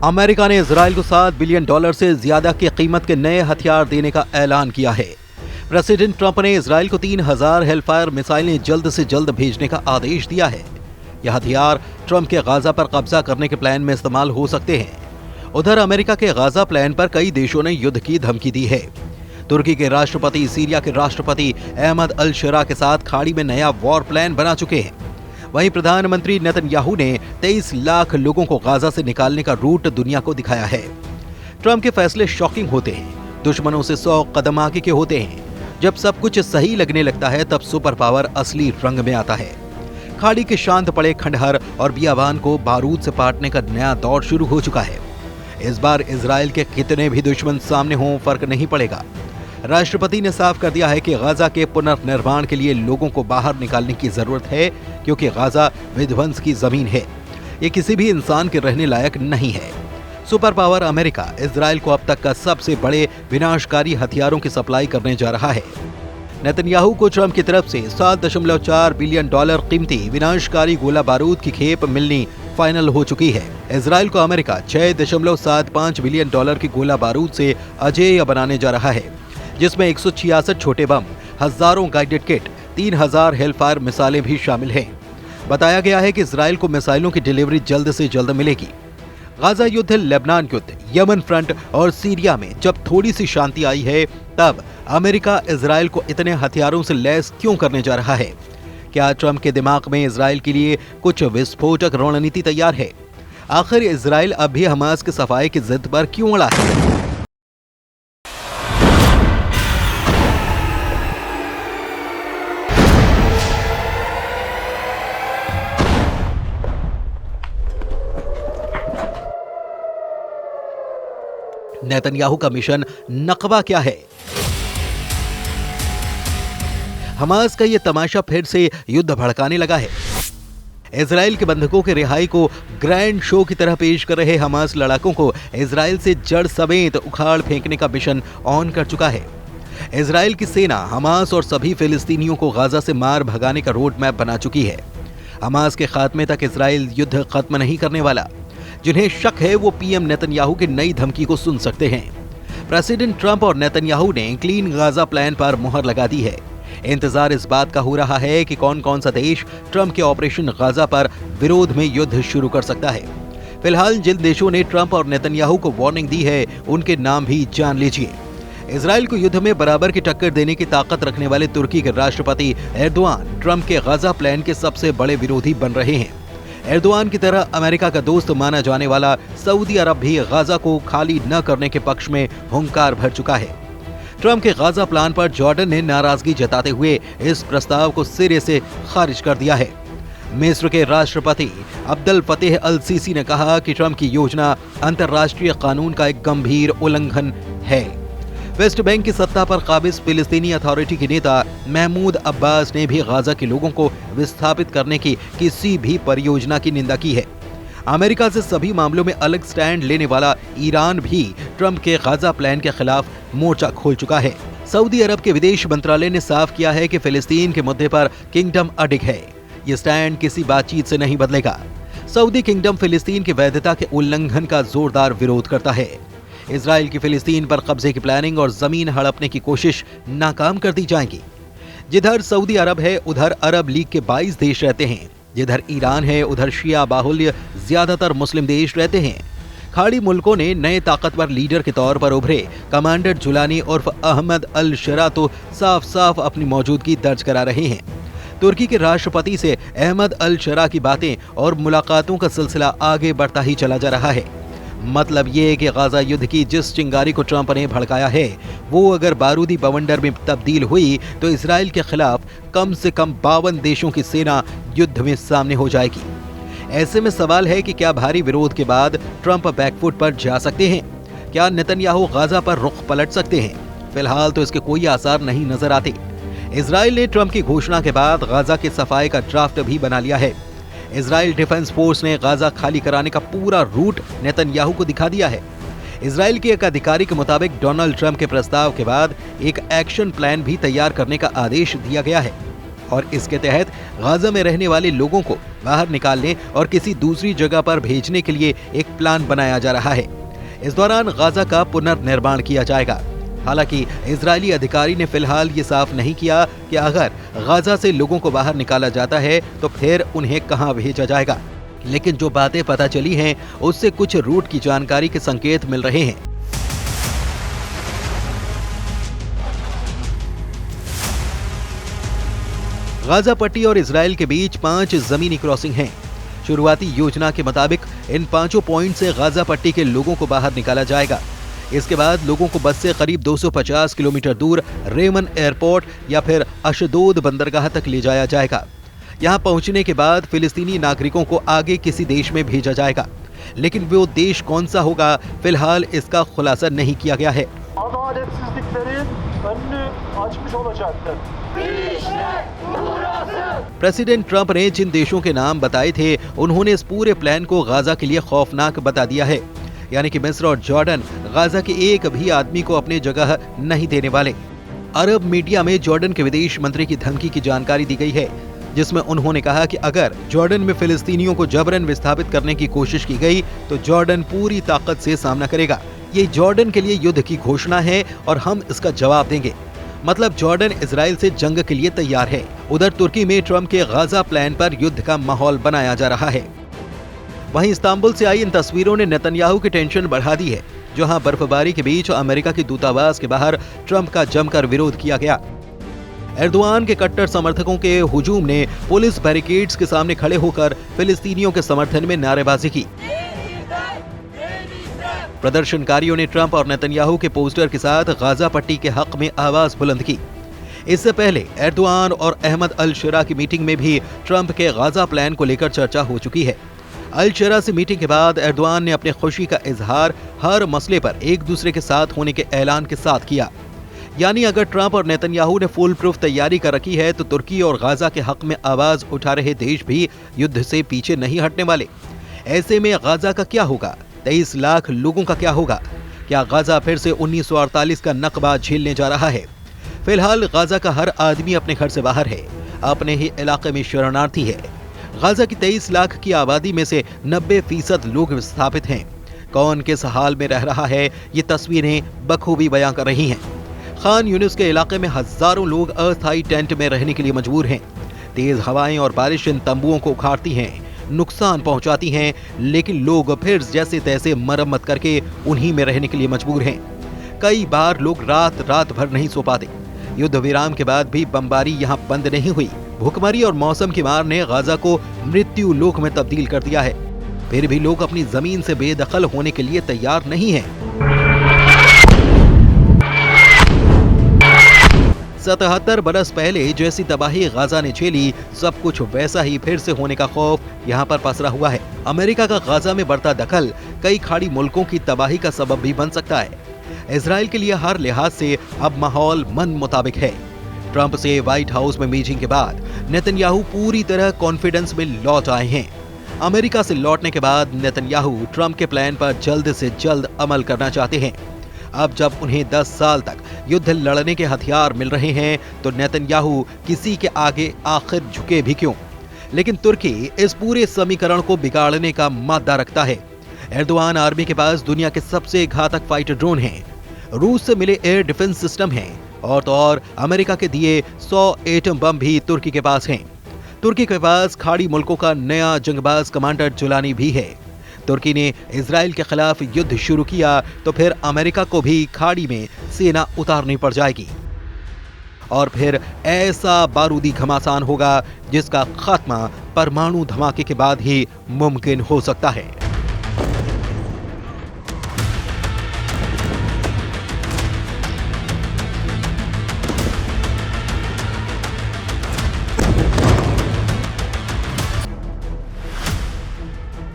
America ने Israel को $7 billion से ज्यादा की कीमत के नए हथियार देने का ऐलान किया है। प्रेसिडेंट ट्रंप ने इजराइल को 3000 हेलफायर मिसाइलें जल्द से जल्द भेजने का आदेश दिया है। यह हथियार ट्रंप के गाजा पर कब्जा करने के प्लान में इस्तेमाल हो सकते हैं। उधर अमेरिका के गाजा प्लान पर कई देशों ने युद्ध की धमकी दी है। तुर्की के राष्ट्रपति सीरिया के राष्ट्रपति अहमद अल शरा के साथ खाड़ी में नया वॉर प्लान बना चुके हैं। वहीं प्रधानमंत्री नेतन्याहू ने 23 लाख लोगों को गाजा से निकालने का रूट दुनिया को दिखाया है। ट्रंप के फैसले शॉकिंग होते हैं, दुश्मनों से 100 कदम आगे के होते हैं। जब सब कुछ सही लगने लगता है तब सुपर पावर असली रंग में आता है। खाड़ी के शांत पड़े खंडहर और बियाबान को बारूद से पाटने का नया दौर शुरू हो चुका है। इस बार इजराइल के कितने भी दुश्मन सामने हों फर्क नहीं पड़ेगा। राष्ट्रपति ने साफ कर दिया है कि गाजा के पुनर्निर्माण के लिए लोगों को बाहर निकालने की जरूरत है, क्योंकि गाजा विध्वंस की जमीन है। ये किसी भी इंसान के रहने लायक नहीं है। सुपर पावर अमेरिका इजराइल को अब तक का सबसे बड़े विनाशकारी हथियारों की सप्लाई करने जा रहा है। नेतन्याहू को ट्रंप की तरफ से $7.4 बिलियन कीमती विनाशकारी गोला बारूद की खेप मिलनी फाइनल हो चुकी है। इजराइल को अमेरिका $6.75 बिलियन की गोला बारूद से अजेय बनाने जा रहा है, जिसमें 166 छोटे बम, हजारों गाइडेड किट, 3000 हेलफायर मिसाइलें भी शामिल हैं। बताया गया है कि इजराइल को मिसाइलों की डिलीवरी जल्द से जल्द मिलेगी। गाजा युद्ध, लेबनान युद्ध, यमन फ्रंट और सीरिया में जब थोड़ी सी शांति आई है, तब अमेरिका इजराइल को इतने हथियारों से लैस क्यों करने जा रहा है? क्या ट्रंप के दिमाग में इजराइल के लिए कुछ विस्फोटक रणनीति तैयार है? आखिर इजराइल अब भी हमास के सफाई की जिद पर क्यों अड़ा है? नेतन्याहू का मिशन नकबा क्या है? हमास का यह तमाशा फिर से युद्ध भड़काने लगा है। इजराइल के बंधकों के रिहाई को ग्रैंड शो की तरह पेश कर रहे हमास लड़ाकों को इजराइल से जड़ समेत उखाड़ फेंकने का मिशन ऑन कर चुका है। इजराइल की सेना हमास और सभी फिलिस्तीनियों को गाजा से मार भगाने का रोड मैप बना चुकी है। हमास के खात्मे तक इजराइल युद्ध खत्म नहीं करने वाला। जिन्हें शक है वो पीएम नेतन्याहू की नई धमकी को सुन सकते हैं। प्रेसिडेंट ट्रंप और नेतन्याहू ने क्लीन गाजा प्लान पर मुहर लगा दी है। इंतजार इस बात का हो रहा है कि कौन कौन सा देश ट्रंप के ऑपरेशन गाजा पर विरोध में युद्ध शुरू कर सकता है। फिलहाल जिन देशों ने ट्रंप और नेतन्याहू को वार्निंग दी है, उनके नाम भी जान लीजिए। इजराइल को युद्ध में बराबर की टक्कर देने की ताकत रखने वाले तुर्की के राष्ट्रपति एर्दोआन ट्रंप के गाजा प्लान के सबसे बड़े विरोधी बन रहे हैं। एर्दोआन की तरह अमेरिका का दोस्त माना जाने वाला सऊदी अरब भी गाजा को खाली न करने के पक्ष में हुंकार भर चुका है। ट्रंप के गाजा प्लान पर जॉर्डन ने नाराजगी जताते हुए इस प्रस्ताव को सिरे से खारिज कर दिया है। मिस्र के राष्ट्रपति अब्दुल फतेह अल सीसी ने कहा कि ट्रंप की योजना अंतर्राष्ट्रीय कानून का एक गंभीर उल्लंघन है। वेस्ट बैंक की सत्ता पर काबिज फिलिस्तीनी अथॉरिटी के नेता महमूद अब्बास ने भी गाजा के लोगों को विस्थापित करने की किसी भी परियोजना की निंदा की है। अमेरिका से सभी मामलों में अलग स्टैंड लेने वाला ईरान भी ट्रंप के गाजा प्लान के खिलाफ मोर्चा खोल चुका है। सऊदी अरब के विदेश मंत्रालय ने साफ किया है कि फिलिस्तीन के मुद्दे पर किंगडम अडिग है। ये स्टैंड किसी बातचीत से नहीं बदलेगा। सऊदी किंगडम फिलिस्तीन की वैधता के उल्लंघन का जोरदार विरोध करता है। इजराइल की फिलिस्तीन पर कब्जे की प्लानिंग और जमीन हड़पने की कोशिश नाकाम कर दी जाएगी। जिधर सऊदी अरब है उधर अरब लीग के 22 देश रहते हैं। जिधर ईरान है उधर शिया बाहुल्य ज्यादातर मुस्लिम देश रहते हैं। खाड़ी मुल्कों ने नए ताकतवर लीडर के तौर पर उभरे कमांडर जुलानी उर्फ अहमद अल शरा तो साफ साफ अपनी मौजूदगी दर्ज करा रहे हैं। तुर्की के राष्ट्रपति से अहमद अल शरा की बातें और मुलाकातों का सिलसिला आगे बढ़ता ही चला जा रहा है। मतलब ये कि गाजा युद्ध की जिस चिंगारी को ट्रंप ने भड़काया है, वो अगर बारूदी बवंडर में तब्दील हुई तो इजराइल के खिलाफ कम से कम 52 देशों की सेना युद्ध में सामने हो जाएगी। ऐसे में सवाल है कि क्या भारी विरोध के बाद ट्रंप बैकफुट पर जा सकते हैं? क्या नेतन्याहू गाजा पर रुख पलट सकते हैं? फिलहाल तो इसके कोई आसार नहीं नजर आते। इजराइल ने ट्रंप की घोषणा के बाद गाजा के सफाई का ड्राफ्ट भी बना लिया है। इजराइल डिफेंस फोर्स ने गाजा खाली कराने का पूरा रूट नेतन्याहू को दिखा दिया है। इजराइल के एक अधिकारी के मुताबिक डोनाल्ड ट्रंप के प्रस्ताव के बाद एक एक्शन प्लान भी तैयार करने का आदेश दिया गया है। और इसके तहत गाजा में रहने वाले लोगों को बाहर निकालने और किसी दूसरी जगह पर भेजने के लिए एक प्लान बनाया जा रहा है। इस दौरान गाजा का पुनर्निर्माण किया जाएगा। हालांकि इजरायली अधिकारी ने फिलहाल ये साफ नहीं किया कि अगर गाजा से लोगों को बाहर निकाला जाता है तो फिर उन्हें कहां भेजा जाएगा। लेकिन जो बातें पता चली हैं उससे कुछ रूट की जानकारी के संकेत मिल रहे हैं। गाजा पट्टी और इजराइल के बीच 5 जमीनी क्रॉसिंग हैं। शुरुआती योजना के मुताबिक इन 5 पॉइंट से गाजा पट्टी के लोगों को बाहर निकाला जाएगा। इसके बाद लोगों को बस से करीब 250 किलोमीटर दूर रेमन एयरपोर्ट या फिर अशदोद बंदरगाह तक ले जाया जाएगा। यहां पहुंचने के बाद फिलिस्तीनी नागरिकों को आगे किसी देश में भेजा जाएगा, लेकिन वो देश कौन सा होगा फिलहाल इसका खुलासा नहीं किया गया है। प्रेसिडेंट ट्रंप ने जिन देशों के नाम बताए थे उन्होंने इस पूरे प्लान को गाजा के लिए खौफनाक बता दिया है, यानी कि मिस्र और जॉर्डन गाजा के एक भी आदमी को अपनी जगह नहीं देने वाले। अरब मीडिया में जॉर्डन के विदेश मंत्री की धमकी की जानकारी दी गई है, जिसमें उन्होंने कहा कि अगर जॉर्डन में फिलिस्तीनियों को जबरन विस्थापित करने की कोशिश की गई तो जॉर्डन पूरी ताकत से सामना करेगा। ये जॉर्डन के लिए युद्ध की घोषणा है और हम इसका जवाब देंगे। मतलब जॉर्डन इजराइल से जंग के लिए तैयार है। उधर तुर्की में ट्रंप के गाजा प्लान पर युद्ध का माहौल बनाया जा रहा है। वहीं इस्तांबुल से आई इन तस्वीरों ने नेतन्याहू की टेंशन बढ़ा दी है, जहां बर्फबारी के बीच अमेरिका के दूतावास के बाहर ट्रंप का जमकर विरोध किया गया। एर्दोआन के कट्टर समर्थकों के हुजूम ने पुलिस बैरिकेड्स के सामने खड़े होकर फिलिस्तीनियों के समर्थन में नारेबाजी की। प्रदर्शनकारियों ने ट्रंप और नेतन्याहू के पोस्टर के साथ गाजा पट्टी के हक में आवाज बुलंद की। इससे पहले एर्दोआन और अहमद अल शरा की मीटिंग में भी ट्रंप के गाजा प्लान को लेकर चर्चा हो चुकी है। अल शरा से मीटिंग के बाद एर्दोआन ने अपने खुशी का इजहार हर मसले पर एक दूसरे के साथ होने के ऐलान के साथ किया। यानी अगर ट्रंप और नेतन्याहू ने फुल प्रूफ तैयारी कर रखी है तो तुर्की और गाजा के हक में आवाज उठा रहे देश भी युद्ध से पीछे नहीं हटने वाले। ऐसे में गाजा का क्या होगा? 23 लाख लोगों का क्या होगा? क्या गाजा फिर से 1948 का नकबा झेलने जा रहा है? फिलहाल गाजा का हर आदमी अपने घर से बाहर है, अपने ही इलाके में शरणार्थी है। गाजा की 23 लाख की आबादी में से 90% लोग विस्थापित हैं। कौन किस हाल में रह रहा है ये तस्वीरें बखूबी बयां कर रही हैं। खान यूनिस के इलाके में हजारों लोग अस्थायी टेंट में रहने के लिए मजबूर हैं। तेज हवाएं और बारिश इन तंबुओं को उखाड़ती हैं, नुकसान पहुंचाती हैं, लेकिन लोग फिर जैसे तैसे मरम्मत करके उन्हीं में रहने के लिए मजबूर हैं। कई बार लोग रात भर नहीं सो पाते। युद्ध विराम के बाद भी बमबारी यहाँ बंद नहीं हुई। भूखमरी और मौसम की मार ने गाजा को मृत्यु लोक में तब्दील कर दिया है। फिर भी लोग अपनी जमीन से बेदखल होने के लिए तैयार नहीं हैं। 77 बरस पहले जैसी तबाही गाजा ने झेली, सब कुछ वैसा ही फिर से होने का खौफ यहाँ पर पसरा हुआ है। अमेरिका का गाजा में बढ़ता दखल कई खाड़ी मुल्कों की तबाही का सबब भी बन सकता है। इजराइल के लिए हर लिहाज से अब माहौल मन मुताबिक है। ट्रंप से व्हाइट हाउस में मीटिंग के बाद नेतन्याहू पूरी तरह कॉन्फिडेंस में लौट आए हैं। अमेरिका से लौटने के बाद नेतन्याहू ट्रंप के प्लान पर जल्द से जल्द अमल करना चाहते हैं। अब जब उन्हें 10 साल तक युद्ध लड़ने के हथियार मिल रहे हैं तो नेतन्याहू किसी के आगे आखिर झुके भी क्यों? लेकिन तुर्की इस पूरे समीकरण को बिगाड़ने का मादा रखता है। एर्दोआन आर्मी के पास दुनिया के सबसे घातक फाइटर ड्रोन हैं, रूस से मिले एयर डिफेंस सिस्टम हैं और तो और अमेरिका के दिए 100 एटम बम भी तुर्की के पास हैं। तुर्की के पास खाड़ी मुल्कों का नया जंगबाज कमांडर जुलानी भी है। तुर्की ने इजराइल के खिलाफ युद्ध शुरू किया तो फिर अमेरिका को भी खाड़ी में सेना उतारनी पड़ जाएगी और फिर ऐसा बारूदी घमासान होगा जिसका खात्मा परमाणु धमाके के बाद ही मुमकिन हो सकता है।